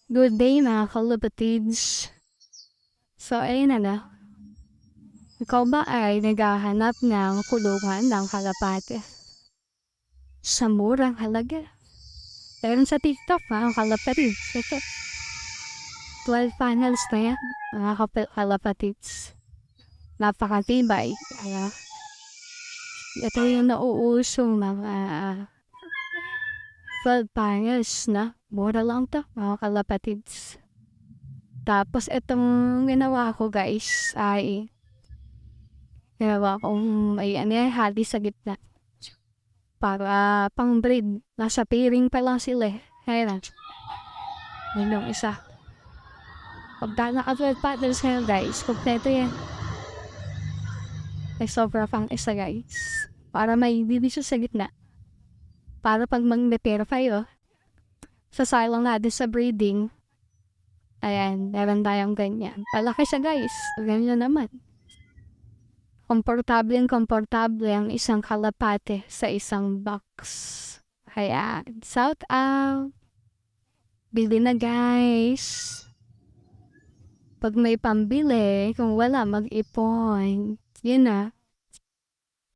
Good day mga kalapatids. So ayun na nga, ikaw ba ay naghahanap ng kulungan ng kalapate sa murang halaga? Meron sa TikTok mga kalapatids. Ito, 12 panels na yan mga kalapatids. Napakatibay. Ito yung nauusong mga 12 panels na mura lang to mga kalapatids. Tapos itong ginawa ko guys ay ginawa kong may hati sa gitna. Para pang breed. Nasa pairing pa lang sila eh. Ayan na. Yun yung isa. Pagka naka-12 patterns ngayon guys, kompleto yan. Ay sobra pang isa guys. Para may division sa gitna. Para pag mag-repair kayo, sasayang natin sa breeding. Ayan, meron tayong ganyan. Palaki siya guys. Ganyan naman. Komportable ang isang kalapate sa isang box. Kaya, shout out! Bili na guys! Pag may pambili, kung wala, mag-ipon. Yun na.